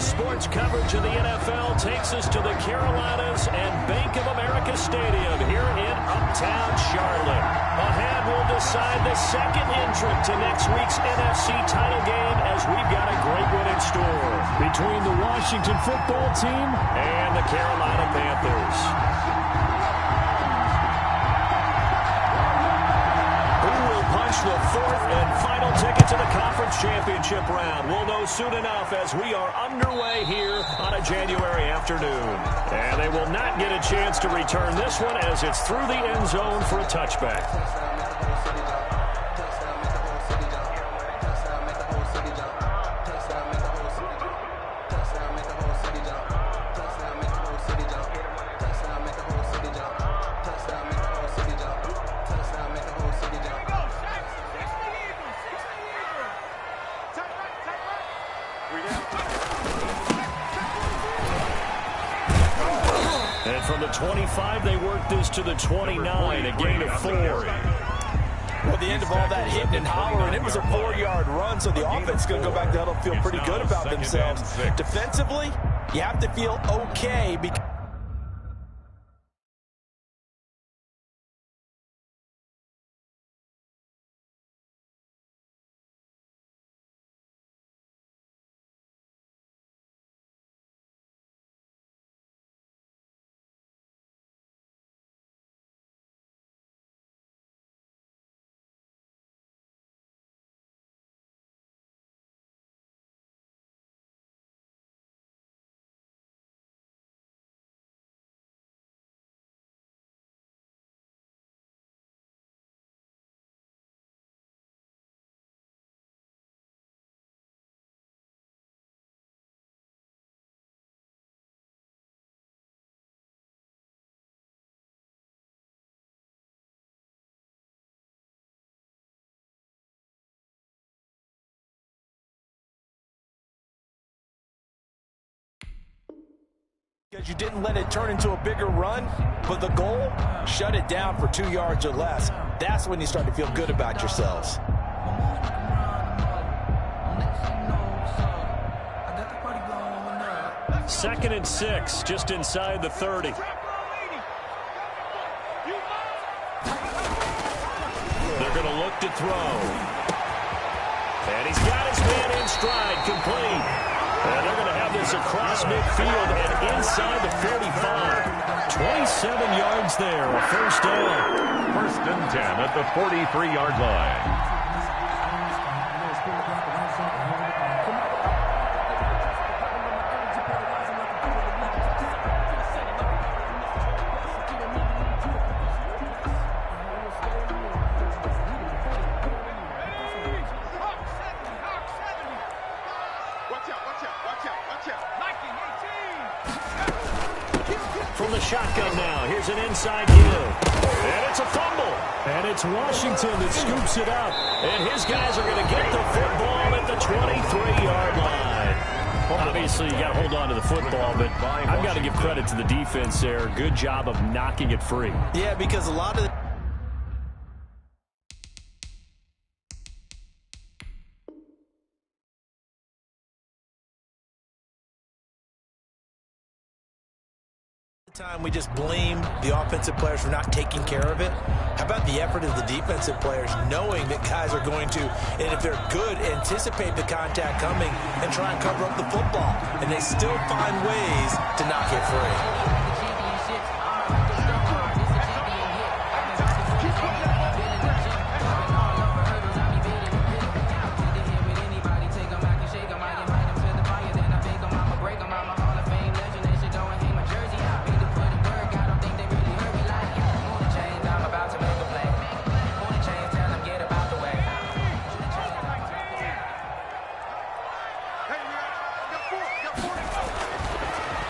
sports coverage of the NFL takes us to the Carolinas and Bank of America Stadium here in Uptown Charlotte. Ahead, we'll decide the second entrant to next week's NFC title game as we've got a great one in store between the Washington football team and the Carolina Panthers. The fourth and final ticket to the conference championship round. We'll know soon enough as we are underway here on a January afternoon. And they will not get a chance to return this one as it's through the end zone for a touchback. And from the 25, they work this to the 29, a gain of 4. Well, the end of all that hitting and hollering, it was a 4-yard run, so the offense is going to go back to huddle and feel pretty good about themselves. Defensively, you have to feel okay because you didn't let it turn into a bigger run, but the goal, shut it down for 2 yards or less. That's when you start to feel good about yourselves. Second and 6, just inside the 30. They're going to look to throw. And he's got his man in stride, complete. And they're going to have this across midfield and inside the 45. 27 yards there, a first down. First and 10 at the 43-yard line. From the shotgun now, here's an inside give. And it's a fumble. And it's Washington that scoops it up. And his guys are going to get the football at the 23-yard line. Obviously, you got to hold on to the football, but I've got to give credit to the defense there. Good job of knocking it free. Yeah, because a lot of the time we just blame the offensive players for not taking care of it. How about the effort of the defensive players knowing that guys are going to, and if they're good, anticipate the contact coming and try and cover up the football, and they still find ways to knock it free.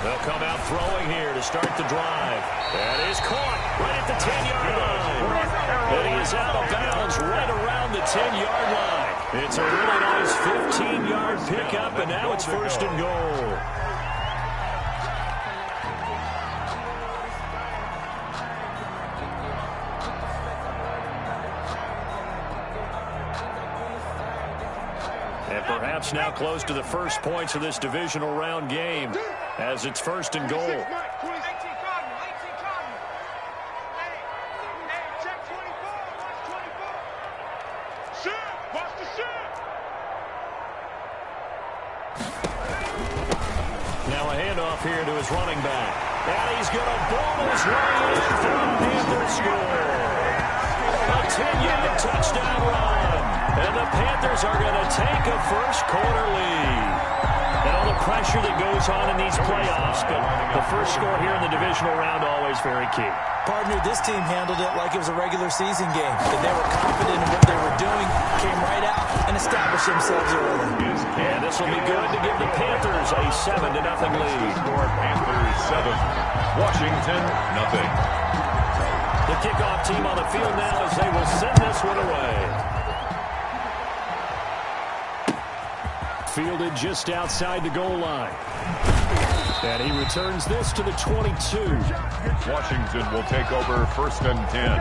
They'll come out throwing here to start the drive. That is caught right at the 10-yard line. And he is out of bounds right around the 10-yard line. It's a really nice 15-yard pickup, and now it's first and goal. And Perhaps now close to the first points of this divisional round game as it's 1st and goal. Now a handoff here to his running back. And he's going to ball his way in for the Panthers score. A 10-yard touchdown run. And the Panthers are going to take a first-quarter lead. And all the pressure that goes on in these playoffs, but the first score here in the divisional round always very key. Partner, this team handled it like it was a regular season game. And they were confident in what they were doing, came right out and established themselves early. And this will be good to give the Panthers a 7-0 lead. Score Panthers 7, Washington 0. The kickoff team on the field now as they will send this one away. Fielded just outside the goal line. And he returns this to the 22. Washington will take over 1st and 10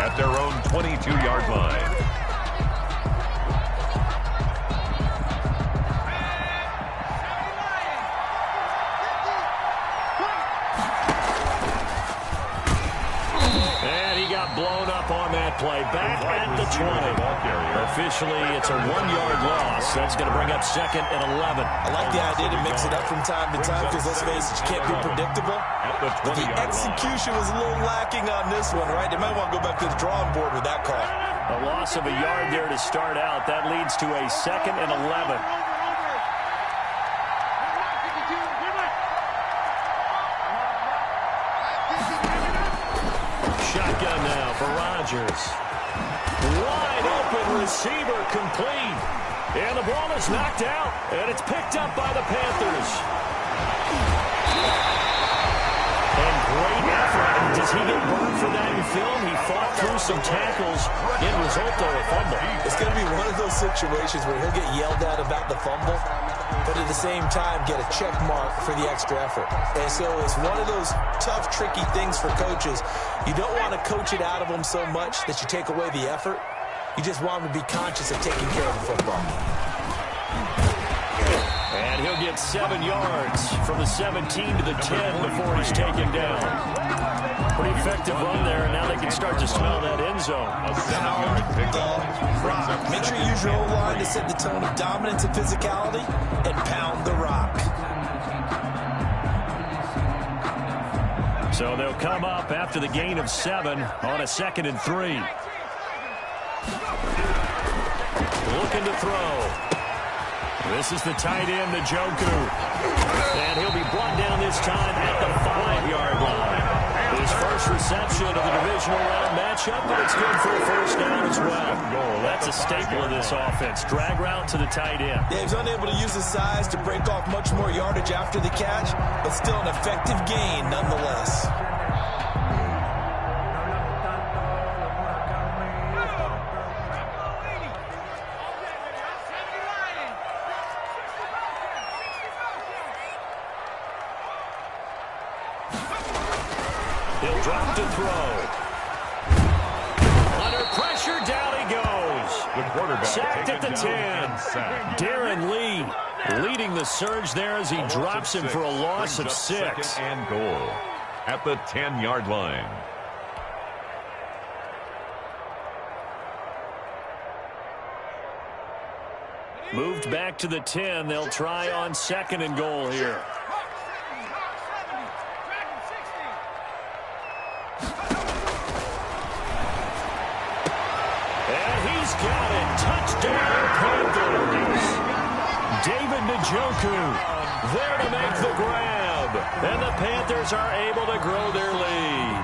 at their own 22-yard line. Blown up on that play. Back at the 20. Officially, it's a 1-yard loss. That's going to bring up 2nd and 11. I like the idea to mix it up from time to time because, let's face it, you can't be predictable. But the execution was a little lacking on this one, right? They might want to go back to the drawing board with that call. A loss of a yard there to start out. That leads to a 2nd and 11. Shotgun now for Rodgers. Wide open receiver complete. And the ball is knocked out. And it's picked up by the Panthers. And great effort. Does he get burned for that in film? He fought through some tackles. End result, though, a fumble. It's going to be one of those situations where he'll get yelled at about the fumble, but at the same time get a check mark for the extra effort. And so it's one of those tough, tricky things for coaches. You don't want to coach it out of them so much that you take away the effort. You just want them to be conscious of taking care of the football. And he'll get 7 yards from the 17 to the 10 before he's taken down. Pretty effective run there, and now they can start to smell that end zone. Pound the rock. Make sure you use your O-line to set the tone of dominance and physicality, and pound the rock. So they'll come up after the gain of 7 on a 2nd and 3. Looking to throw. This is the tight end, Njoku. And he'll be brought down this time at the 5-yard line. His first reception of the divisional round matchup, but it's good for a first down as well. That's a staple of this offense. Drag route to the tight end. Yeah, he's unable to use his size to break off much more yardage after the catch, but still an effective gain nonetheless. He'll drop to throw. Under pressure, down he goes. The quarterback sacked at the 10. Darren Lee leading the surge there as he drops him for a loss of 6. 2nd and goal at the 10-yard line. Moved back to the 10. They'll try on 2nd and goal here. Got it. Touchdown, Panthers. David Njoku there to make the grab. And the Panthers are able to grow their lead.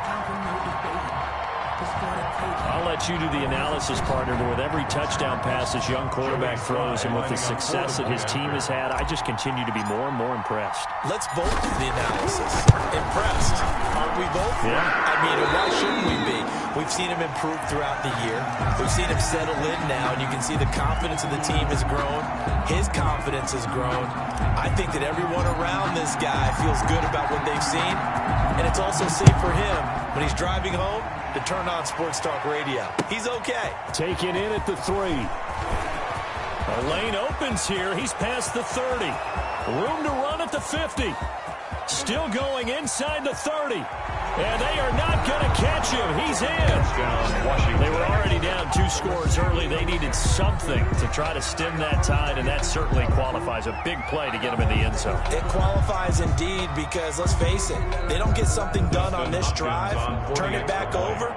I'll let you do the analysis, partner, but with every touchdown pass this young quarterback throws and with the success that his team has had, I just continue to be more and more impressed. Let's both do the analysis. Impressed. Aren't we both? Yeah. I mean, why shouldn't we be? We've seen him improve throughout the year. We've seen him settle in now, and you can see the confidence of the team has grown. His confidence has grown. I think that everyone around this guy feels good about what they've seen, and it's also safe for him when he's driving home to turn on Sports Talk Radio. He's okay. Taken in at the 3. A lane opens here. He's past the 30. Room to run at the 50. Still going inside the 30. And they are not going to catch him. He's in. They were already down 2 scores early. They needed something to try to stem that tide, and that certainly qualifies. A big play to get him in the end zone. It qualifies indeed because, let's face it, they don't get something done on this drive, turn it back over.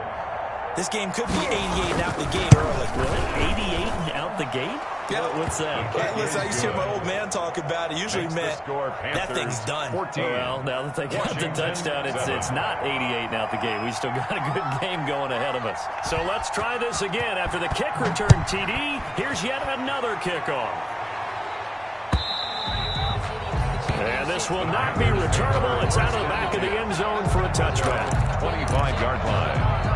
This game could be 88 and out the gate early. Really? 88 and out the gate? Yeah. What's that? Listen, I used to hear my old man talk about it. Usually meant that thing's done. Well, now that they got the touchdown, it's not 88 and out the gate. We still got a good game going ahead of us. So let's try this again. After the kick return TD, here's yet another kickoff. And this will not be returnable. It's out of the back of the end zone for a touchback. 25-yard line.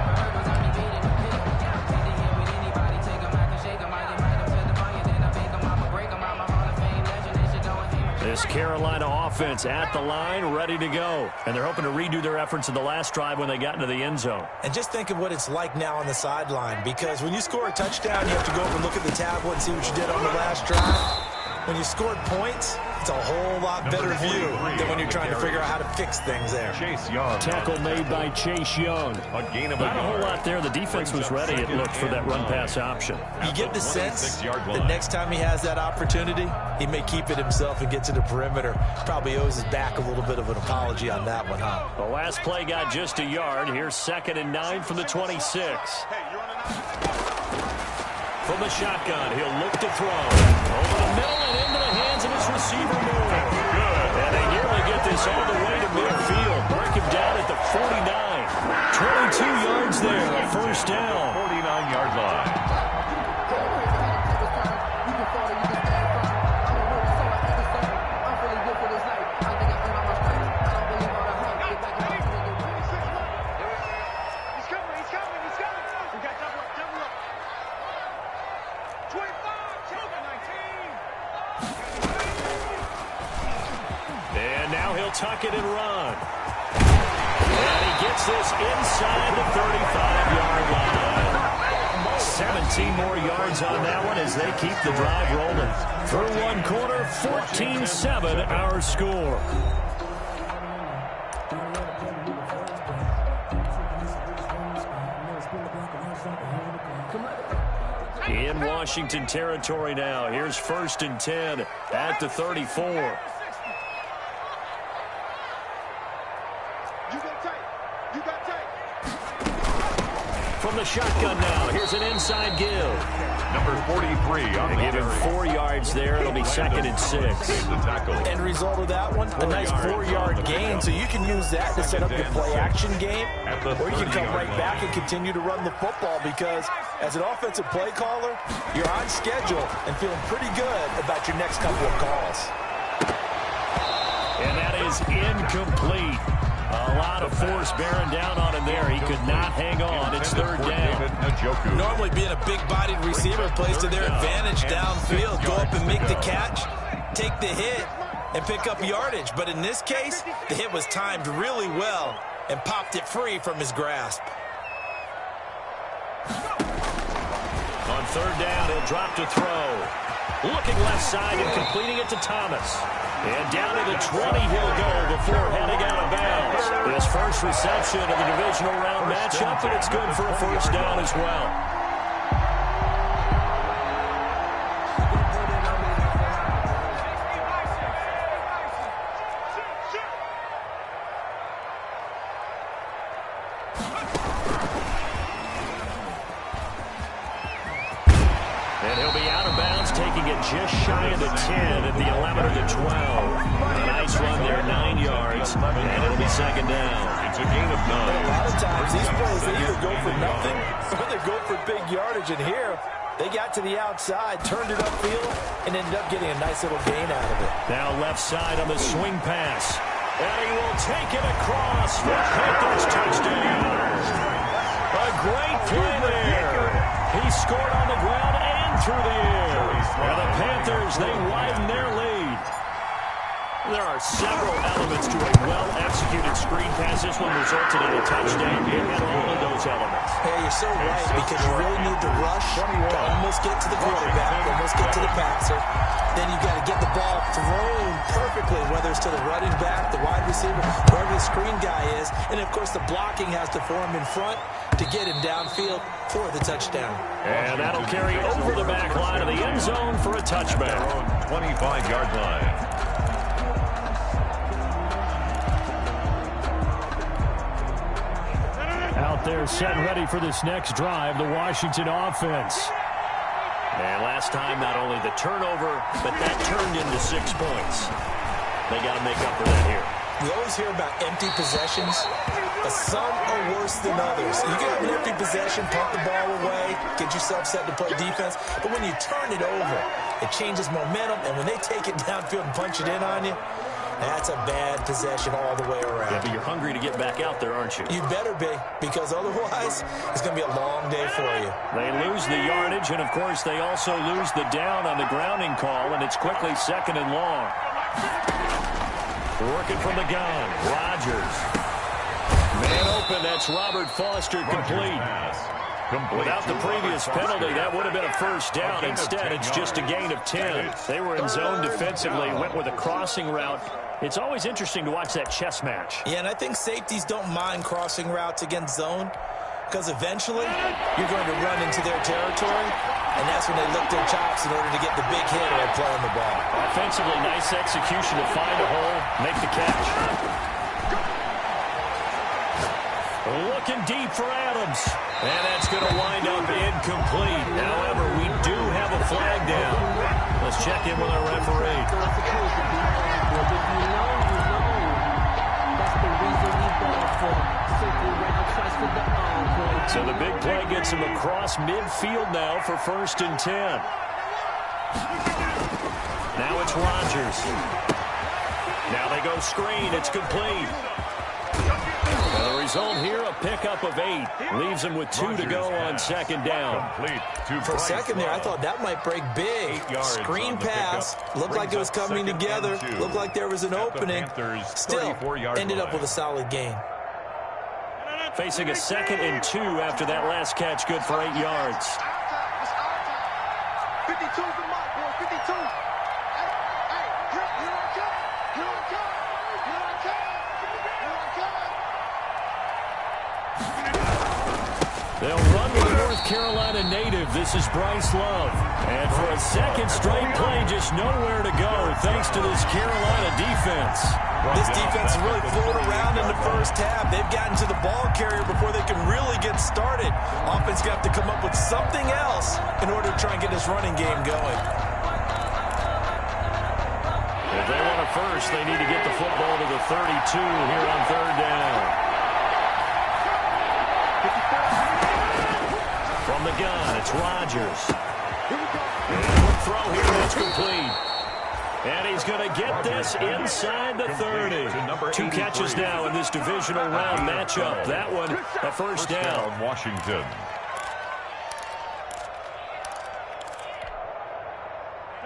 This Carolina offense at the line, ready to go. And they're hoping to redo their efforts in the last drive when they got into the end zone. And just think of what it's like now on the sideline, because when you score a touchdown, you have to go over and look at the tablet and see what you did on the last drive. When you scored points, it's a whole lot better view than when you're trying to figure out how to fix things there. Chase Young. Tackle made by Chase Young. Not a whole lot there. The defense was ready, it looked, for that run-pass option. You get the sense that next time he has that opportunity, he may keep it himself and get to the perimeter. Probably owes his back a little bit of an apology on that one, huh? The last play got just a yard. Here's 2nd and 9 from the 26. From the shotgun, he'll look to throw. Over the middle and into the hands of his receiver, Moore. And they nearly get this all the way to midfield. Mark him down at the 49. 22 yards there, a first down. 49-yard line. Tuck it and run. And he gets this inside the 35-yard line. 17 more yards on that one as they keep the drive rolling. Through one quarter, 14-7 our score. In Washington territory now. Here's 1st and 10 at the 34. From the shotgun now. Here's an inside give. Number 43 on the give him 4 yards there. It'll be 2nd and 6. End result of that one, a nice 4-yard gain. So you can use that to set up your play-action game, or you can come right back and continue to run the football, because as an offensive play caller, you're on schedule and feeling pretty good about your next couple of calls. And that is incomplete. A lot of force bearing down on him there. He could not hang on. It's 3rd down. Normally being a big-bodied receiver plays to their advantage downfield. Go up and make the catch, take the hit, and pick up yardage. But in this case, the hit was timed really well and popped it free from his grasp. On 3rd down, he'll drop to throw. Looking left side and completing it to Thomas. And down to the 20 he'll go before heading out of bounds. His first reception of the divisional round matchup, and it's good for a first down as well. And he'll be out of bounds, taking it just shy of the 10 at the 11 or the 12. A nice run there, 9 yards, and it'll be 2nd down. It's a gain of 9. A lot of times, these plays, they either go for nothing or they go for big yardage. And here, they got to the outside, turned it upfield, and ended up getting a nice little gain out of it. Now left side on the swing pass. And he will take it across for Panthers touchdown. A great play there. He scored on the ground and through the air. And the Panthers, they widen their lead. There are several elements to a well-executed screen pass. This one resulted in a touchdown. It had all of those elements. Yeah, you're so right, because you really need to rush to almost get to the quarterback, almost get to the passer. Then you've got to get the ball thrown perfectly, whether it's to the running back, the wide receiver, wherever the screen guy is. And, of course, the blocking has to form in front to get him downfield for the touchdown. And that'll carry over the back line of the end zone for a touchback. 25-yard line. Out there set and ready for this next drive, the Washington offense. And last time, not only the turnover, but that turned into 6 points. They got to make up for that here. We always hear about empty possessions, but some are worse than others. You can have an empty possession, pump the ball away, get yourself set to play defense, but when you turn it over, it changes momentum, and when they take it downfield and punch it in on you, that's a bad possession all the way around. Yeah, but you're hungry to get back out there, aren't you? You better be, because otherwise it's going to be a long day for you. They lose the yardage, and, of course, they also lose the down on the grounding call, and it's quickly 2nd and long. Working from the gun, Rodgers. Man open, that's Robert Foster, complete. Without the previous penalty, that would have been a first down. Instead, it's just a gain of 10. They were in zone defensively, went with a crossing route. It's always interesting to watch that chess match. Yeah, and I think safeties don't mind crossing routes against zone, because eventually you're going to run into their territory, and that's when they lick their chops in order to get the big hit or play on the ball. Offensively, nice execution to find a hole, make the catch. Looking deep for Adams. And that's going to wind up incomplete. However, we do have a flag down. Let's check in with our referee. So the big play gets him across midfield now for 1st and 10. Now it's Rodgers. Now they go screen. It's complete. And the result here, a pickup of 8. Leaves him with 2 to go on 2nd down. For a second there, I thought that might break big. Screen pass. Looked like it was coming together. Looked like there was an opening. Still ended up with a solid gain. Facing a 2nd and 2 after that last catch, good for 8 yards. 52's the mark, boy. 52. They'll run with the North Carolina native. This is Bryce Love. And for a 2nd straight play, just nowhere to go thanks to this Carolina defense. This defense is really fooling around in the first half. They've gotten to the ball carrier before they can really get started. Offense got to come up with something else in order to try and get this running game going. If they want a first, they need to get the football to the 32 here on 3rd down. From the gun, it's Rodgers. And throw here, that's complete. And he's going to get this inside the 30. 2 catches now in this divisional round matchup. That one, a first down. Washington.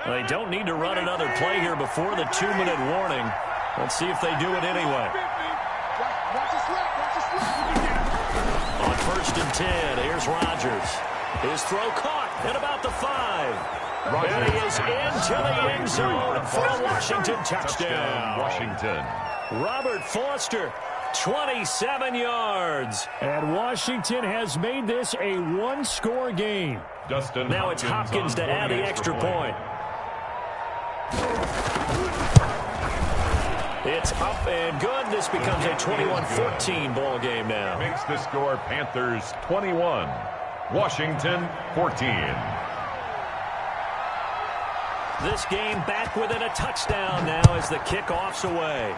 They don't need to run another play here before the 2-minute warning. Let's see if they do it anyway. On 1st and 10, here's Rodgers. His throw caught at about the 5. And he is into the end zone for a Washington touchdown. Washington. Robert Foster, 27 yards. And Washington has made this a 1-score game. Now it's Hopkins to add the extra point. It's up and good. This becomes a 21-14 ball game now. Makes the score Panthers 21, Washington 14. This game back within a touchdown now as the kickoff's away.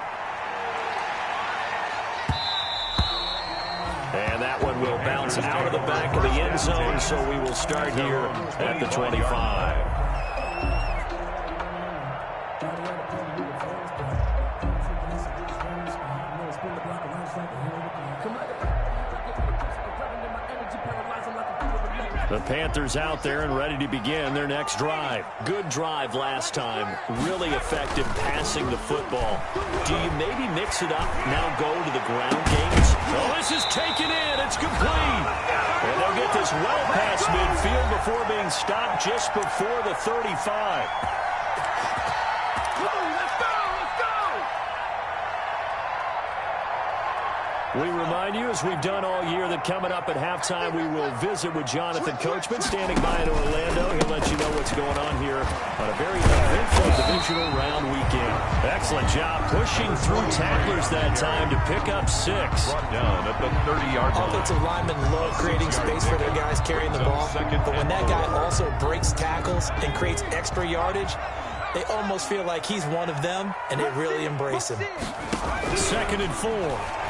And that one will bounce out of the back of the end zone, so we will start here at the 25. The Panthers out there and ready to begin their next drive. Good drive last time. Really effective passing the football. Do you maybe mix it up, now go to the ground games? Oh, this is taken in. It's complete. And they'll get this well past midfield before being stopped just before the 35. We remind you, as we've done all year, that coming up at halftime, we will visit with Jonathan Coachman, standing by in Orlando. He'll let you know what's going on here on a very eventful divisional round weekend. Excellent job pushing through tacklers that time to pick up 6. Brought down at the 30-yard line. Offensive linemen love creating space for their guys carrying the ball. But when that guy also breaks tackles and creates extra yardage, they almost feel like he's one of them, and they really embrace him. 2nd and 4.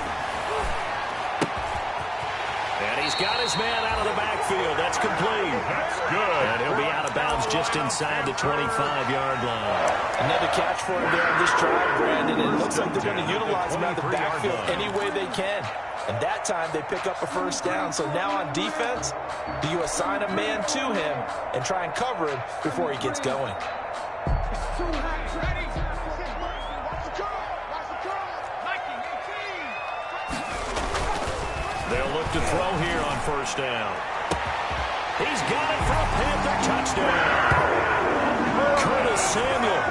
And he's got his man out of the backfield. That's complete. That's good. And he'll be out of bounds just inside the 25-yard line. Another catch for him there on this drive, Brandon. And it looks like they're going to utilize him out of the backfield any way they can. And that time they pick up a first down. So now on defense, do you assign a man to him and try and cover him before he gets going? They'll look to throw here on first down. He's got it for a Panther touchdown. Curtis Samuel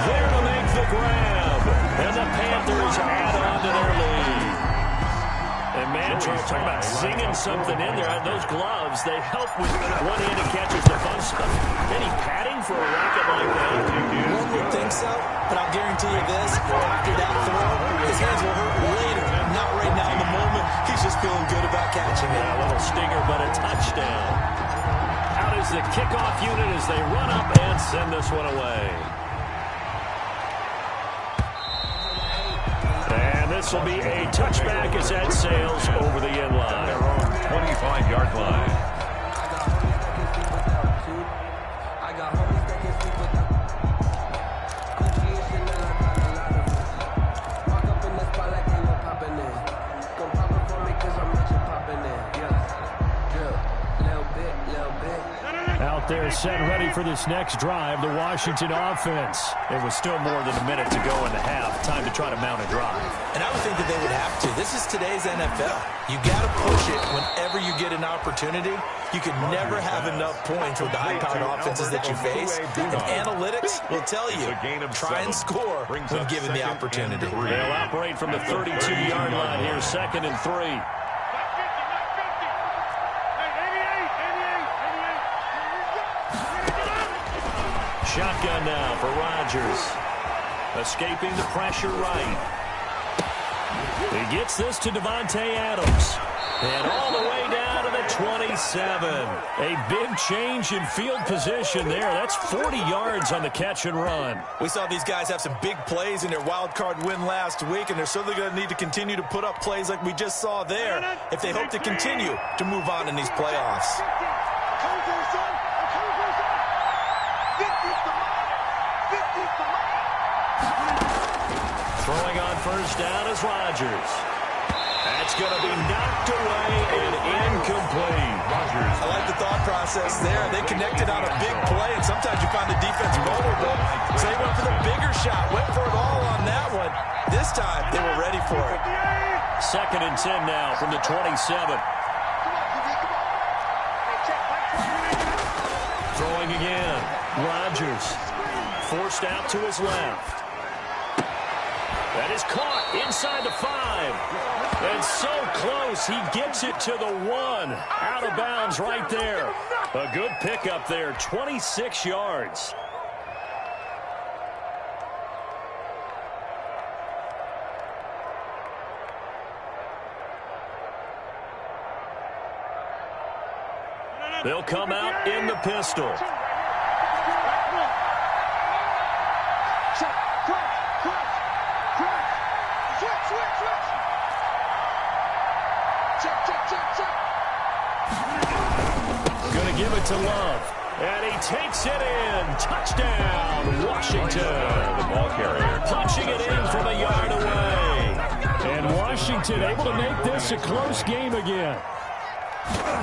there to make the grab. And the Panthers add on to their lead. And man, Charles, talking about zinging something in there. Those gloves, they help with one-handed catches, the fun stuff. Any padding for a racket like that? One would think so, but I'll guarantee you this. After that throw, his hands will hurt later. Not right now in the moment. He's just feeling good about catching it. A little stinger, but a touchdown. Out is the kickoff unit as they run up and send this one away. And this will be a touchback as that sails over the end line. Their own 25-yard line. They're set ready for this next drive, the Washington offense. It was still more than a minute to go in the half. Time to try to mount a drive. And I would think that they would have to. This is today's NFL. You got to push it whenever you get an opportunity. You can never have enough points with the high-powered offenses that you face. And analytics will tell you, try and score when given the opportunity. They'll operate from the 32-yard line here, 2nd and 3. Shotgun now for Rodgers. Escaping the pressure right. He gets this to Devontae Adams. And all the way down to the 27. A big change in field position there. That's 40 yards on the catch and run. We saw these guys have some big plays in their wild card win last week, and they're certainly going to need to continue to put up plays like we just saw there if they hope to continue to move on in these playoffs. Throwing on first down is Rodgers. That's going to be knocked away and incomplete. Rodgers. I like the thought process there. They connected on a big play, and sometimes you find the defense vulnerable. So they went for the bigger shot, went for it all on that one. This time, they were ready for it. 2nd and 10 now from the 27. Throwing again. Rodgers forced out to his left. That is caught inside the 5. And so close, he gets it to the 1. Out of bounds right there. A good pickup there, 26 yards. They'll come out in the pistol. Going to give it to Love. And he takes it in. Touchdown, Washington. The ball carrier. Punching it in from a yard away. And Washington able to make this a close game again.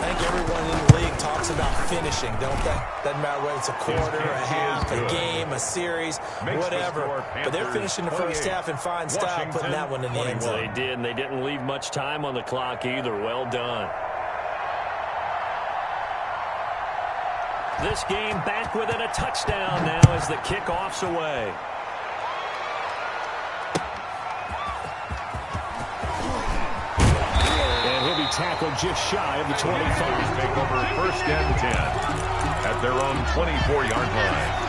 I think everyone in the league talks about finishing, don't they? Doesn't matter whether it's a quarter, a half, a game, a series, whatever. But they're finishing the first half in fine style, putting that one in the end zone. They did, and they didn't leave much time on the clock either. Well done. This game back within a touchdown now as the kickoff's away. Tackled just shy of the 25. Take over first and 10 at their own 24-yard line.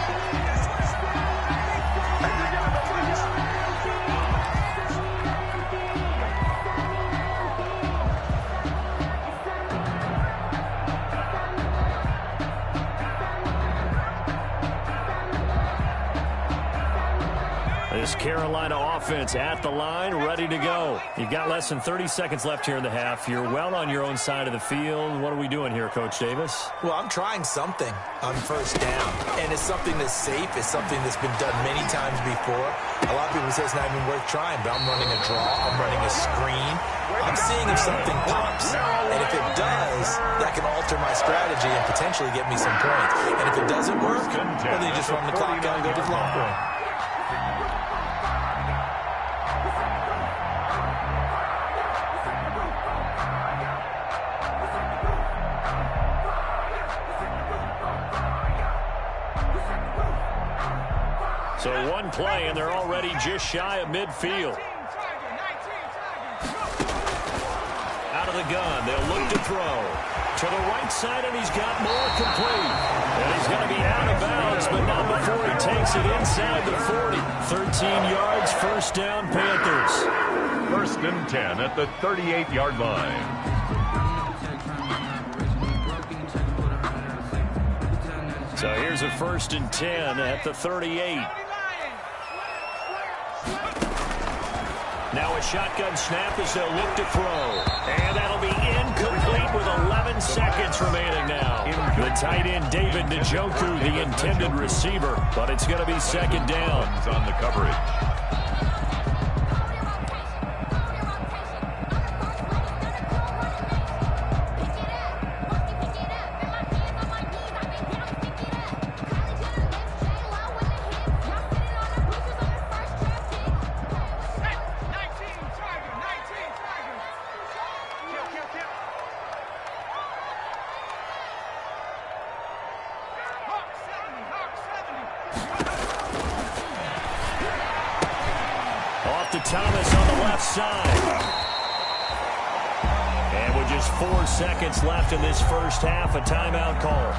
This Carolina offense at the line, ready to go. You've got less than 30 seconds left here in the half. You're well on your own side of the field. What are we doing here, Coach Davis? Well, I'm trying something on first down, and it's something that's safe. It's something that's been done many times before. A lot of people say it's not even worth trying, but I'm running a draw. I'm running a screen. I'm seeing if something pops, and if it does, that can alter my strategy and potentially get me some points. And if it doesn't work, well, then you just run the clock out and go to the locker room. So one play, and they're already just shy of midfield. Out of the gun, they'll look to throw. To the right side, and he's got more complete. And he's going to be out of bounds, but not before he takes it inside the 40. 13 yards, first down, Panthers. First and 10 at the 38-yard line. So here's a first and 10 at the 38. Now a shotgun snap as they'll look to throw. And that'll be incomplete with 11 seconds remaining now. The tight end, David Njoku, the intended receiver. But it's going to be second down. On the coverage. Thomas on the left side. And with just 4 seconds left in this first half, a timeout call.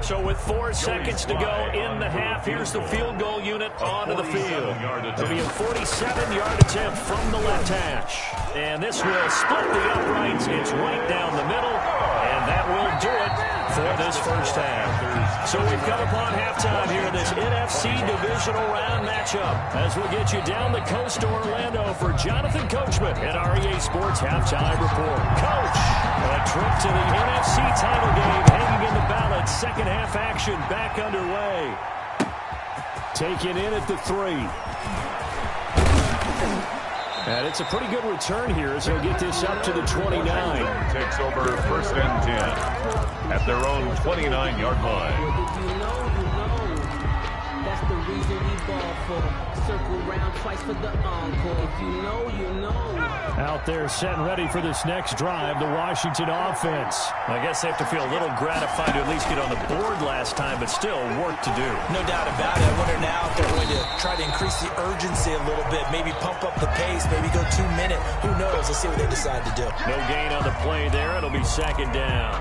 So with 4 seconds to go in the half, here's the field goal unit onto the field. It'll be a 47-yard attempt from the left hash. And this will split the uprights. It's right down the middle. And that will do it for this first half. So we've come upon halftime here in this NFC Divisional Round matchup as we'll get you down the coast to Orlando for Jonathan Coachman at REA Sports Halftime Report. Coach, a trip to the NFC title game hanging in the balance. Second half action back underway. Taken in at the 3. And it's a pretty good return here as he'll get this up to the 29. Takes over first and 10 at their own 29-yard line. Well, if you know, that's the reason we ball for. Circle round twice for the encore. If you know, you know. Out there set and ready for this next drive, the Washington offense. I guess they have to feel a little gratified to at least get on the board last time, but still work to do. No doubt about it. I wonder now if they're going to try to increase the urgency a little bit, maybe pump up the pace, maybe go 2-minute. Who knows? Let's see what they decide to do. No gain on the play there. It'll be second down.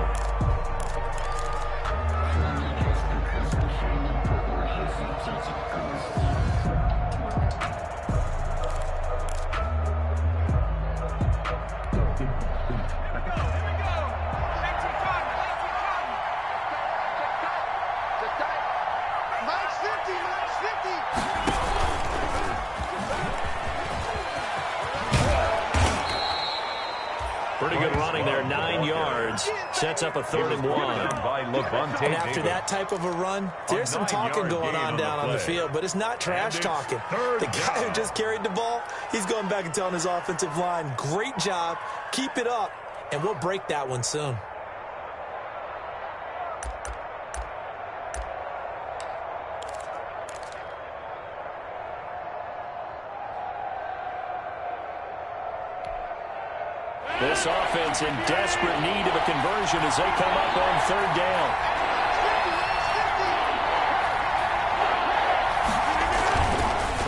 Pretty good running there, 9 yards. Sets up a 3rd and 1. And after that type of a run, there's some talking going on down on the field, but it's not trash talking. The guy who just carried the ball, he's going back and telling his offensive line, great job, keep it up, and we'll break that one soon. This offense in desperate need of a conversion as they come up on 3rd down.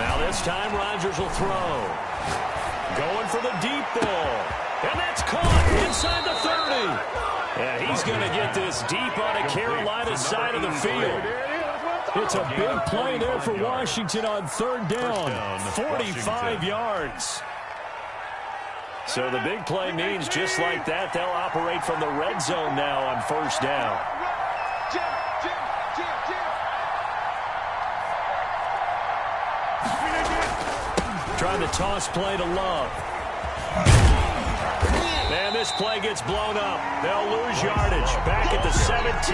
Now this time Rodgers will throw. Going for the deep ball. And that's caught inside the 30. And he's going to get this deep on a Carolina side of the field. It's a big play there for Washington on 3rd down. 45 yards. So the big play means just like that, they'll operate from the red zone now on 1st down. Trying to toss play to Love. And this play gets blown up. They'll lose yardage. Back at the 17.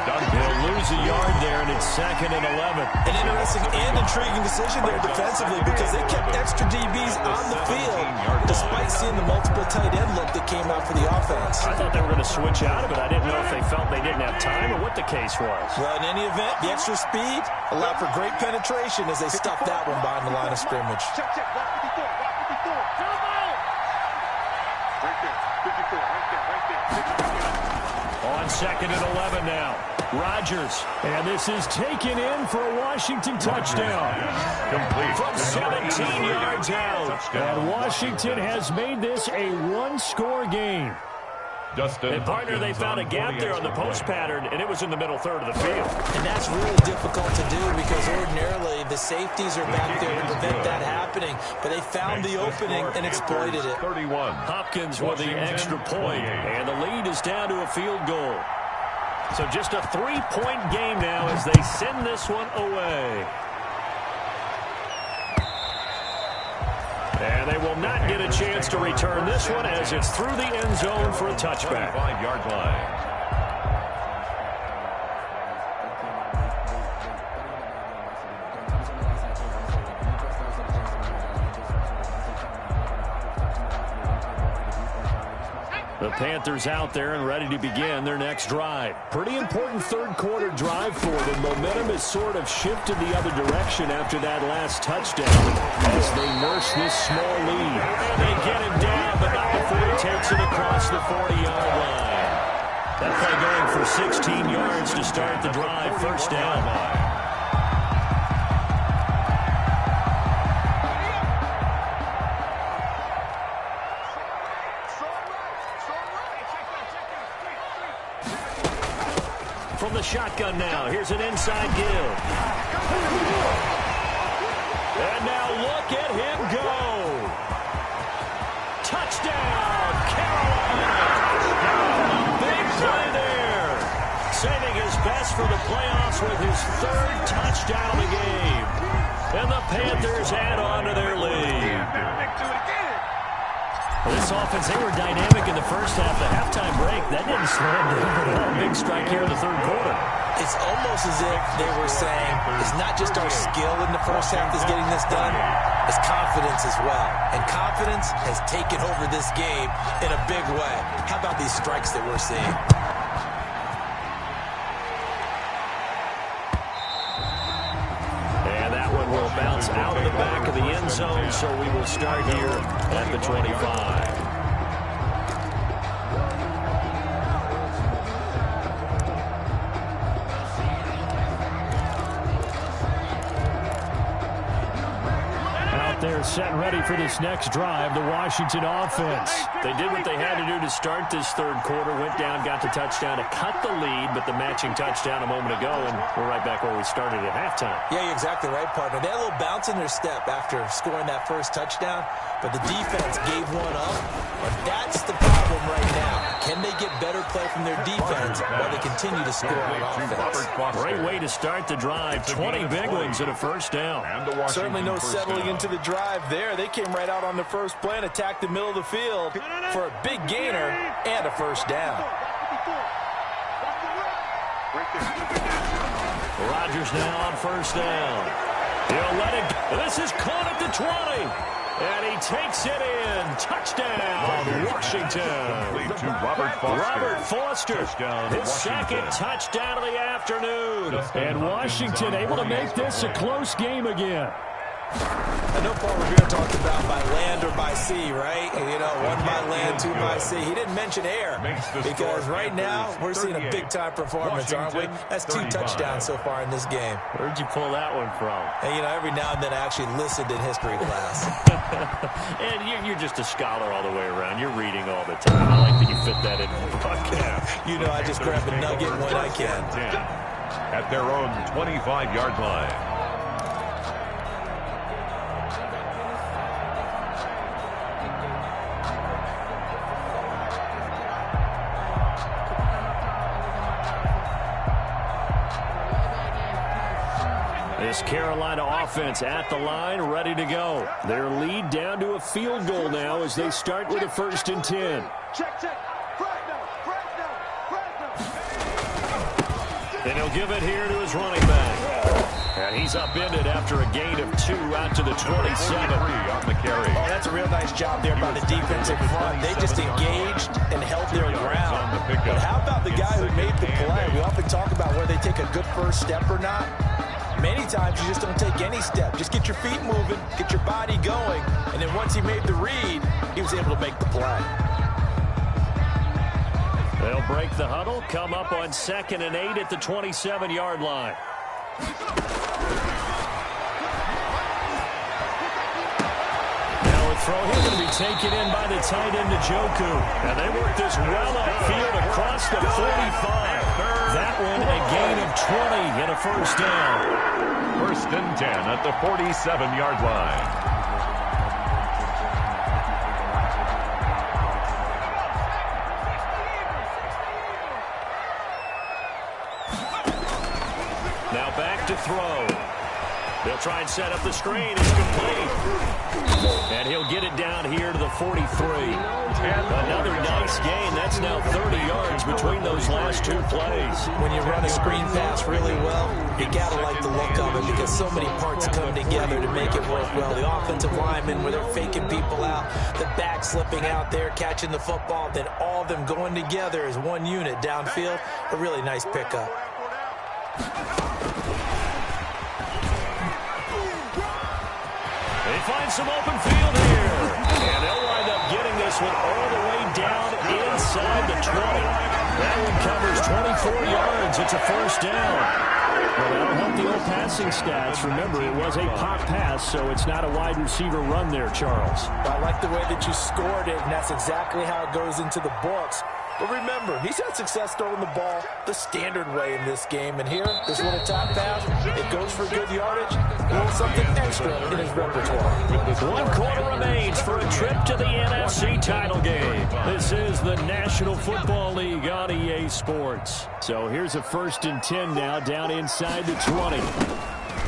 They'll lose a yard there, and it's 2nd and 11. An interesting and intriguing decision there defensively because they kept extra DBs on the field despite seeing the multiple tight end look that came out for the offense. I thought they were going to switch out of it. I didn't know if they felt they didn't have time or what the case was. Well, in any event, the extra speed allowed for great penetration as they stuffed that one behind the line of scrimmage. Check, check, block 54, block 54. Right there, 54, right there. On 2nd and 11 now. Rodgers. And this is taken in for a Washington touchdown. Complete. From 17 yards out. And Washington has made this a one-score game. And partner, they found a gap there on the post pattern, and it was in the middle 3rd of the field. And that's really difficult to do because ordinarily the safeties are back there to prevent that happening. But they found the opening and exploited it. 31. Hopkins with the extra point, and the lead is down to a field goal. So just a 3-point game now as they send this one away. And they will not get a chance to return this one as it's through the end zone for a touchback. 5-yard line. The Panthers out there and ready to begin their next drive. Pretty important 3rd quarter drive for them. Momentum has sort of shifted the other direction after that last touchdown as they nurse this small lead. And they get him down, but not before he takes it across the 40-yard line. That play going for 16 yards to start the drive. 1st down. From the shotgun now, here's an inside give. And now look at him go. Touchdown, Carolina. Big play there. Saving his best for the playoffs with his 3rd touchdown of the game. And the Panthers add on to their lead. This offense, they were dynamic in the first half. The halftime break, that didn't slow them down. Big strike here in the 3rd quarter. It's almost as if they were saying, it's not just our skill in the first half that's getting this done, it's confidence as well. And confidence has taken over this game in a big way. How about these strikes that we're seeing? Will bounce out of the back of the end zone, so we will start here at the 25. They're set and ready for this next drive, the Washington offense. They did what they had to do to start this 3rd quarter, went down, got the touchdown to cut the lead, but the matching touchdown a moment ago, and we're right back where we started at halftime. Yeah, you're exactly right, partner. They had a little bounce in their step after scoring that first touchdown, but the defense gave one up, and that's the problem right now. Can they get better play from their defense while they continue to score on offense? Great way to start the drive. 20 big ones at a 1st down. Certainly no settling into the drive drive there. They came right out on the first play and attacked the middle of the field for a big gainer and a first down. Rodgers now on first down. He'll let it go. This is caught at the 20. And he takes it in. Touchdown, Washington. Complete to Robert Foster. Robert Foster, his second touchdown of the afternoon. And Washington able to make this a close game again. I know Paul Revere talked about by land or by sea, right? And, you know, one by land, two by sea. He didn't mention air because right now we're seeing a big-time performance, aren't we? That's 2 touchdowns so far in this game. Where'd you pull that one from? And, you know, every now and then I actually listened in history class. And you're just a scholar all the way around. You're reading all the time. I like that you fit that in the broadcast. You know, I just grab a nugget when I can. At their own 25-yard line. This Carolina offense at the line, ready to go. Their lead down to a field goal now as they start with a 1st and 10. And he'll give it here to his running back. And he's upended after a gain of 2 out to the 27. On the carry. Oh, that's a real nice job there by the defensive front. They just engaged and held their ground. But how about the guy who made the play? We often talk about whether they take a good first step or not. Many times you just don't take any step. Just get your feet moving, get your body going, and then once he made the read, he was able to make the play. They'll break the huddle, come up on 2nd and 8 at the 27-yard line. Now a throw here going to be taken in by the tight end, Njoku. And they work this well upfield across the 45. That one a gain of 20 and a first down. 1st and 10 at the 47-yard line. Now back to throw. They'll try and set up the screen. It's complete. And he'll get it down here to the 43. Another nice gain. That's now 30 yards between those last 2 plays. When you run a screen pass really well, you got to like the look of it because so many parts come together to make it work well. The offensive linemen, where they're faking people out, the back slipping out there, catching the football, then all of them going together as one unit downfield. A really nice pickup. They find some open field here. And they'll wind up getting this one all the way down inside the 20. That one covers 24 yards. It's a first down. Well, that'll help the old passing stats. Remember, it was a pop pass, so it's not a wide receiver run there, Charles. I like the way that you scored it, and that's exactly how it goes into the books. But remember, he's had success throwing the ball the standard way in this game. And here, this little top pass, it goes for good yardage, a little something extra in his repertoire. 1 quarter remains for a trip to the NFC title game. This is the National Football League on EA Sports. So here's a 1st and 10 now, down inside the 20.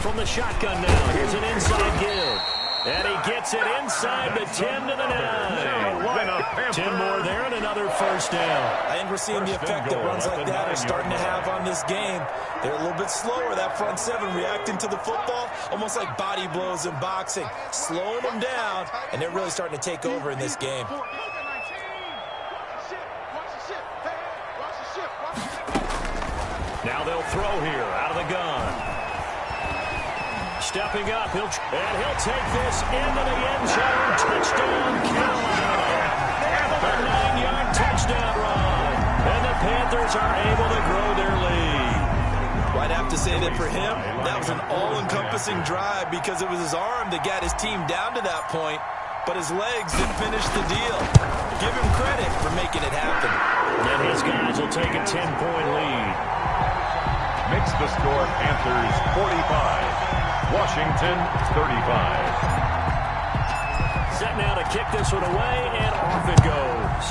From the shotgun now, here's an inside give. And he gets it inside the 10 to the 9. 10 more there and another first down. I think we're seeing the effect that runs like that are starting to have on this game. They're a little bit slower, that front 7, reacting to the football, almost like body blows in boxing, slowing them down, and they're really starting to take over in this game. Now they'll throw here out of the gun. Stepping up, he'll take this into the end zone. Touchdown, Carolina. A 9-yard touchdown run. And the Panthers are able to grow their lead. Well, I'd have to say that for him, that was an all-encompassing drive because it was his arm that got his team down to that point, but his legs didn't finish the deal. Give him credit for making it happen. And his guys will take a 10-point lead. Makes the score Panthers 45. Washington 35. Set now to kick this one away, and off it goes.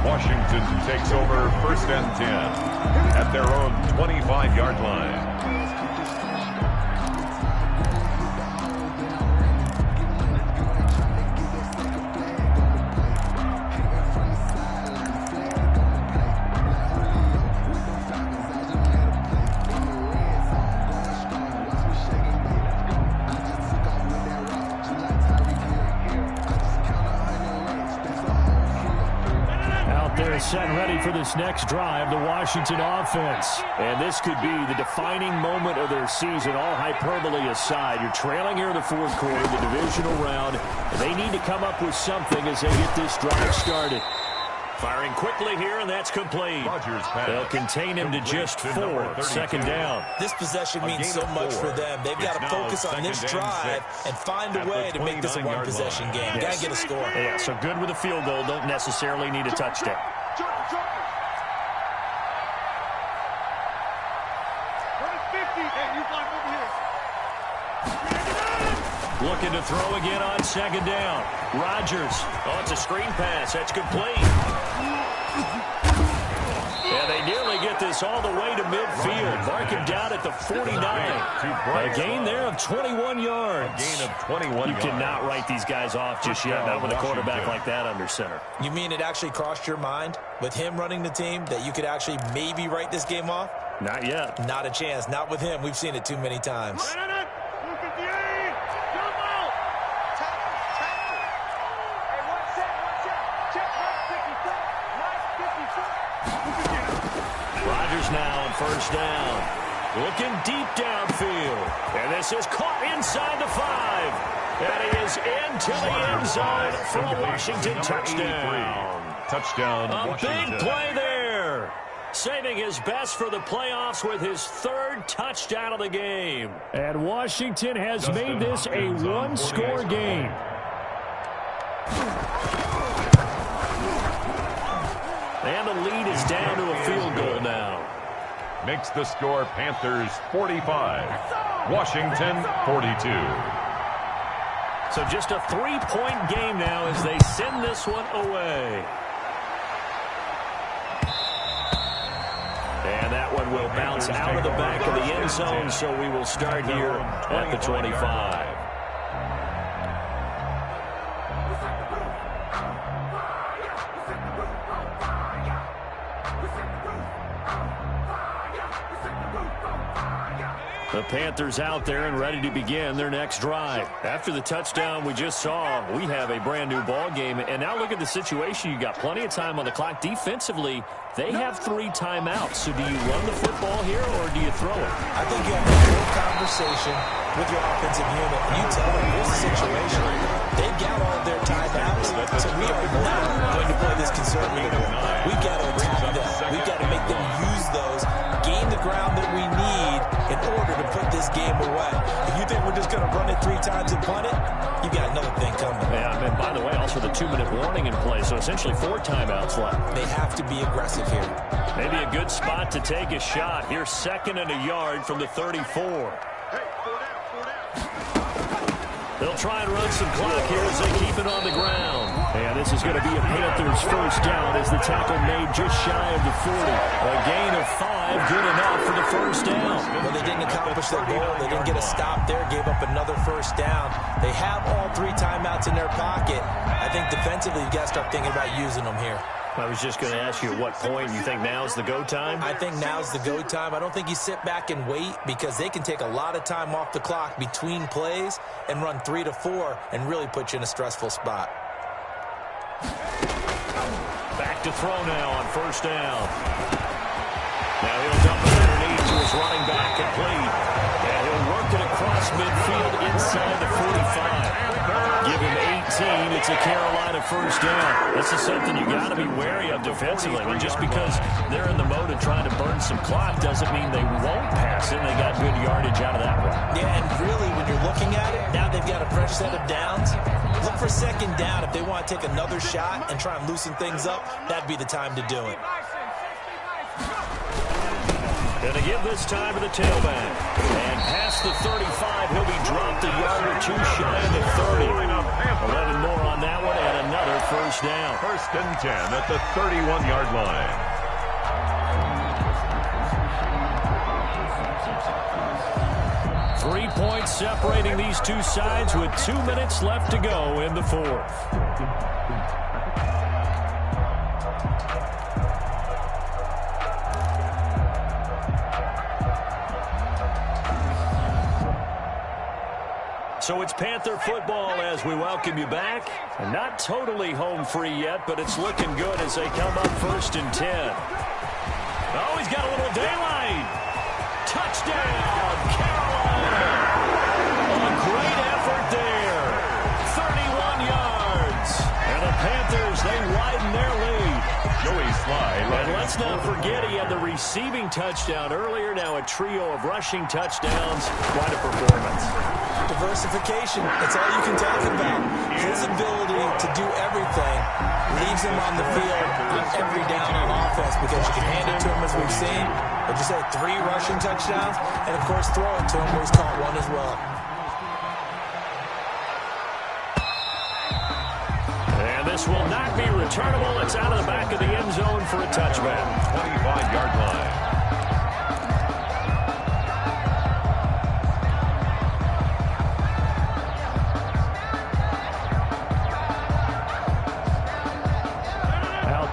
Washington takes over first and 10 at their own 25-yard line. Set and ready for this next drive, the Washington offense. And this could be the defining moment of their season, all hyperbole aside. You're trailing here in the fourth quarter, the divisional round. And they need to come up with something as they get this drive started. Firing quickly here, and that's complete. They'll contain him to just 4. Second down. This possession means so much for them. They've got to focus on this drive and find a way to make this a one-possession game. Got to get a score. Yeah, so good with a field goal. Don't necessarily need a touchdown. Looking to throw again on second down. Rodgers. Oh, it's a screen pass. That's complete. Yeah, they nearly get this all the way to midfield. Mark him down at the 49. A gain there of 21 yards. A gain of 21 yards. You cannot write these guys off just yet, not with a quarterback like that under center. You mean it actually crossed your mind with him running the team that you could actually maybe write this game off? Not yet. Not a chance. Not with him. We've seen it too many times. Now on first down. Looking deep downfield. And this is caught inside the 5. And he is into the end zone for a Washington touchdown. Touchdown, Washington. Big play there. Saving his best for the playoffs with his 3rd touchdown of the game. And Washington has made this a one-score game. And the lead is down to a field goal now. Makes the score Panthers 45, Washington 42. So just a 3-point game now as they send this one away. And that one will bounce out of the back of the end zone, so we will start here at the 25. The Panthers out there and ready to begin their next drive. After the touchdown we just saw, we have a brand new ball game. And now look at the situation. You got plenty of time on the clock. Defensively, they have 3 timeouts. So do you run the football here or do you throw it? I think you have a full conversation with your offensive unit. And you tell them here's the situation. They've got all of their timeouts. So we are not going to play this conservatively. We've got to attack them. We've got to make them use those, gain the ground that we need in order to put this game away. If you think we're just going to run it 3 times and punt it, you got another thing coming. Yeah, and by the way, also the 2-minute warning in play, so essentially 4 timeouts left. They have to be aggressive here. Maybe a good spot to take a shot. Here's 2nd and a yard from the 34. They'll try and run some clock here as they keep it on the ground. And this is going to be a Panthers first down as the tackle made just shy of the 40. A gain of 5, good enough for the first down. Well, they didn't accomplish their goal. They didn't get a stop there, gave up another first down. They have all 3 timeouts in their pocket. I think defensively, you got to start thinking about using them here. I was just going to ask you at what point you think now's the go time? I think now's the go time. I don't think you sit back and wait because they can take a lot of time off the clock between plays and run 3 to 4 and really put you in a stressful spot. Back to throw now on first down. Now he'll dump it underneath to his running back complete. And he'll work it across midfield inside the 45. Give him 18. It's a Carolina first down. This is something you got to be wary of defensively. I mean, just because they're in the mode of trying to burn some clock doesn't mean they won't pass it. They got good yardage out of that one. Yeah, and really, when you're looking at it, now they've got a fresh set of downs. Look for second down. If they want to take another shot and try and loosen things up, that'd be the time to do it. Going to give this time to the tailback. And past the 35, he'll be dropped a yard or 2 shy of the 30. 11 more on that one and another first down. First and 10 at the 31-yard line. Three points separating these two sides with 2 minutes left to go in the fourth. So it's Panther football as we welcome you back. And not totally home free yet, but it's looking good as they come up first and 10. Oh, he's got a little daylight. Touchdown, Carolina. A great effort there. 31 yards. And the Panthers, they widen their lead. Joey Sly. And let's not forget he had the receiving touchdown earlier. Now a trio of rushing touchdowns. Quite a performance. Diversification, that's all you can talk about. His ability to do everything leaves him on the field on every down on offense because you can hand it to him as we've seen. But you say 3 rushing touchdowns, and of course throw it to him where he's caught one as well. And this will not be returnable. It's out of the back of the end zone for a touchback. 25-yard line.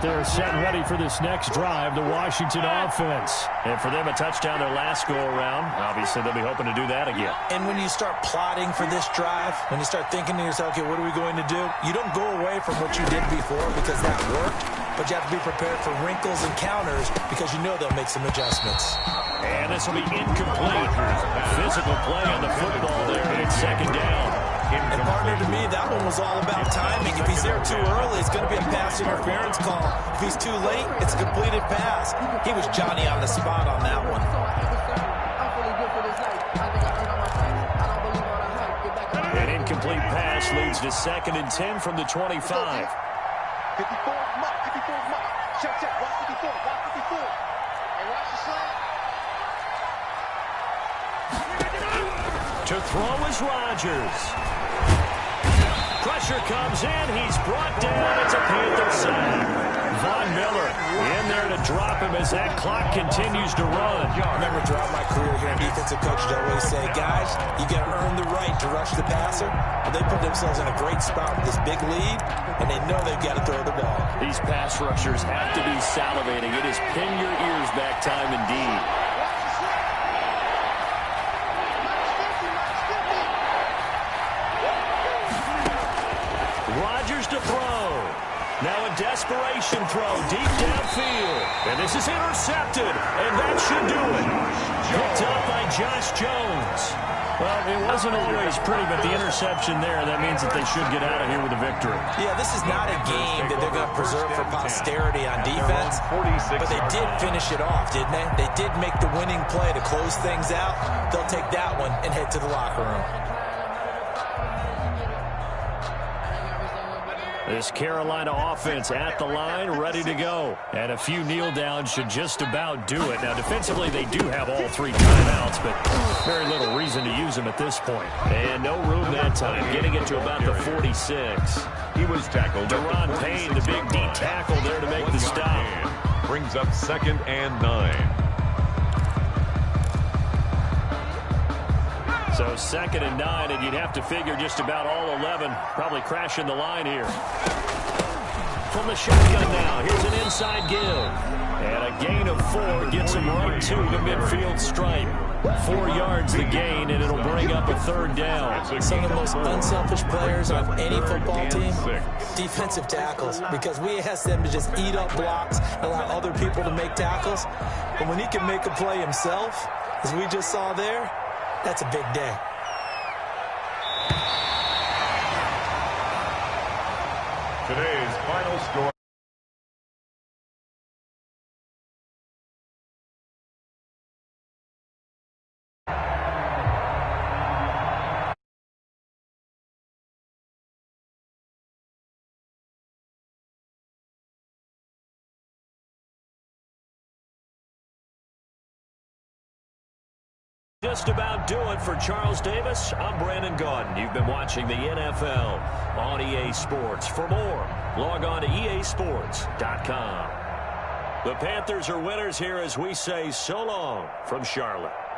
They're set and ready for this next drive, the Washington offense. And for them, a touchdown their last go-around. Obviously, they'll be hoping to do that again. And when you start plotting for this drive, when you start thinking to yourself, okay, what are we going to do? You don't go away from what you did before because that worked, but you have to be prepared for wrinkles and counters because you know they'll make some adjustments. And this will be incomplete. Physical play on the football there, and it's second down. And partner, to me, that one was all about timing. If he's there too early, it's going to be a pass interference call. If he's too late, it's a completed pass. He was Johnny on the spot on that one. An incomplete pass leads to second and 10 from the 25. 54, mark, 54, mark. Check, watch 54, watch 54. And watch the slant. To throw is Rodgers. Pressure comes in. He's brought down. It's a Panther sack. Von Miller in there to drop him as that clock continues to run. I remember throughout my career here in defensive coaches, I always say, guys, you got to earn the right to rush the passer. But they put themselves in a great spot with this big lead, and they know they've got to throw the ball. These pass rushers have to be salivating. It is pin your ears back time indeed. Rodgers to throw. Now a desperation throw deep downfield. And this is intercepted. And that should do it. Picked up by Josh Jones. Well, it wasn't always pretty, but the interception there, that means that they should get out of here with a victory. Yeah, this is not a game that they're going to preserve for posterity on defense. But they did finish it off, didn't they? They did make the winning play to close things out. They'll take that one and head to the locker room. This Carolina offense at the line, ready to go. And a few kneel downs should just about do it. Now, defensively, they do have all 3 timeouts, but very little reason to use them at this point. And no room that time, getting it to about the 46. He was tackled. Deron Payne, the big D tackle there to make the stop. Brings up second and 9. So second and 9, and you'd have to figure just about all 11 probably crashing the line here. From the shotgun now, here's an inside give. And a gain of 4 gets him right to the midfield stripe. 4 yards the gain, and it'll bring up a third down. Some of the most unselfish players on any football team, defensive tackles, because we ask them to just eat up blocks, allow other people to make tackles. But when he can make a play himself, as we just saw there, that's a big day. Today's final score. Just about do it for Charles Davis. I'm Brandon Gaudin. You've been watching the NFL on EA Sports. For more, log on to easports.com. The Panthers are winners here as we say so long from Charlotte.